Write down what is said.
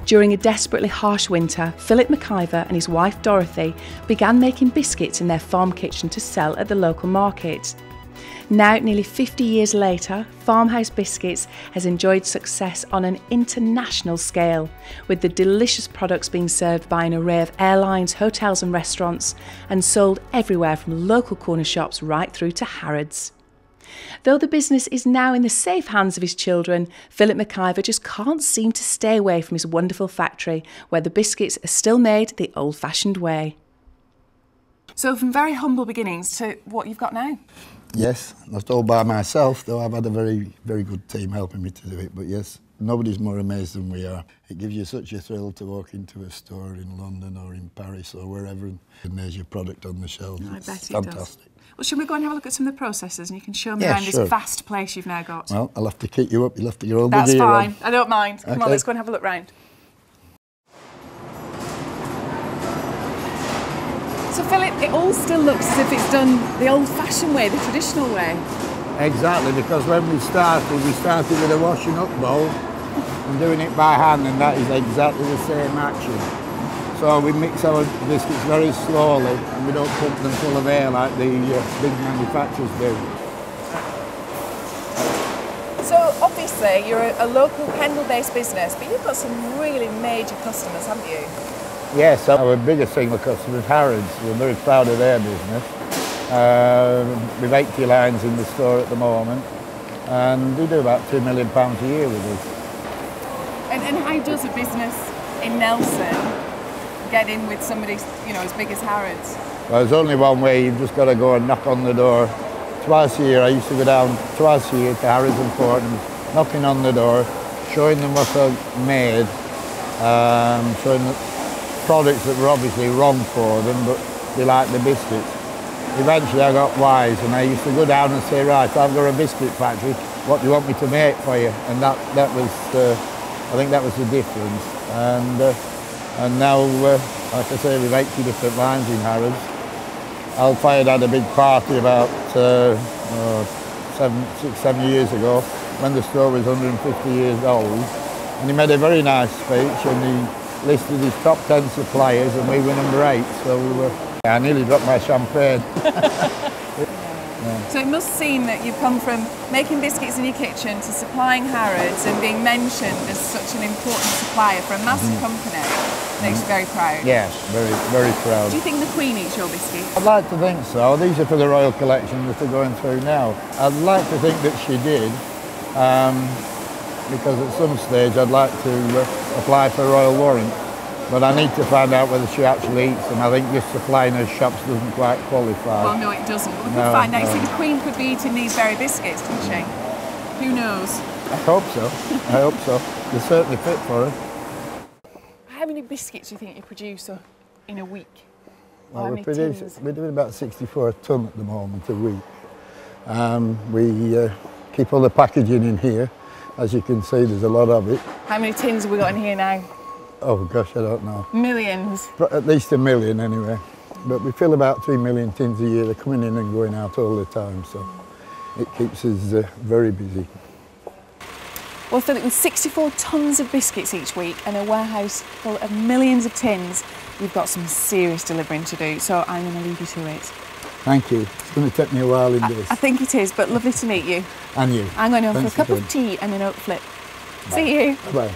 During a desperately harsh winter, Philip McIver and his wife Dorothy began making biscuits in their farm kitchen to sell at the local market. Now, nearly 50 years later, Farmhouse Biscuits has enjoyed success on an international scale, with the delicious products being served by an array of airlines, hotels and restaurants, and sold everywhere from local corner shops right through to Harrods. Though the business is now in the safe hands of his children, Philip McIver just can't seem to stay away from his wonderful factory, where the biscuits are still made the old-fashioned way. So from very humble beginnings to what you've got now? Yes, not all by myself, though I've had a very, very good team helping me to do it. But yes, nobody's more amazed than we are. It gives you such a thrill to walk into a store in London or in Paris or wherever, and there's your product on the shelves. I bet it fantastic. Does. Well, should we go and have a look at some of the processes and you can show me around this vast place you've now got? Well, I'll have to kick you up. You'll have to get all the That's gear fine. on. I don't mind. Come Okay. on, let's go and have a look round. So, Philip, it all still looks as if it's done the old-fashioned way, the traditional way. Exactly, because when we started with a washing up bowl and doing it by hand, and that is exactly the same action. So we mix our biscuits very slowly and we don't pump them full of air like the big manufacturers do. So obviously you're a local Pendle-based business, but you've got some really major customers, haven't you? Yes, our biggest single customer is Harrods. We're very proud of their business. We've 80 lines in the store at the moment and they do about £2 million a year with us. And how does a business in Nelson get in with somebody, you know, as big as Harrods? Well, there's only one way. You've just got to go and knock on the door. Twice a year, I used to go down twice a year to Harrods and Fortnum, knocking on the door, showing them what I've made, showing the products that were obviously wrong for them, but they liked the biscuits. Eventually I got wise and I used to go down and say, right, I've got a biscuit factory, what do you want me to make for you? And that was, I think that was the difference. And now, like I say, we've 80 different lines in Harrods. Al Fayed had a big party about 6-7 years ago when the store was 150 years old. And he made a very nice speech and he listed his top 10 suppliers and we were number 8. So I nearly dropped my champagne. So it must seem that you've come from making biscuits in your kitchen to supplying Harrods and being mentioned as such an important supplier for a massive company. Makes you very proud. Yes, very, very proud. Do you think the Queen eats your biscuits? I'd like to think so. These are for the Royal Collection that they're going through now. I'd like to think that she did, because at some stage I'd like to apply for a Royal Warrant. But I need to find out whether she actually eats them. I think just supplying her shops doesn't quite qualify. Well, no, it doesn't. We could find out. You see, the Queen could be eating these very biscuits, couldn't she? Who knows? I hope so. I hope so. They're certainly fit for her. How many biscuits do you think you produce in a week? Well, we're doing about 64 tonne at the moment a week. We keep all the packaging in here. As you can see, there's a lot of it. How many tins have we got in here now? Oh gosh, I don't know. Millions. At least 1 million anyway. But we fill about 3 million tins a year. They're coming in and going out all the time, so it keeps us very busy. Well, Philip, with 64 tonnes of biscuits each week and a warehouse full of millions of tins, you've got some serious delivering to do, so I'm going to leave you to it. Thank you. It's going to take me a while in this. I think it is, but lovely to meet you. And you. I'm going to have a cup of tea and an oat flip. Bye. See you. Bye.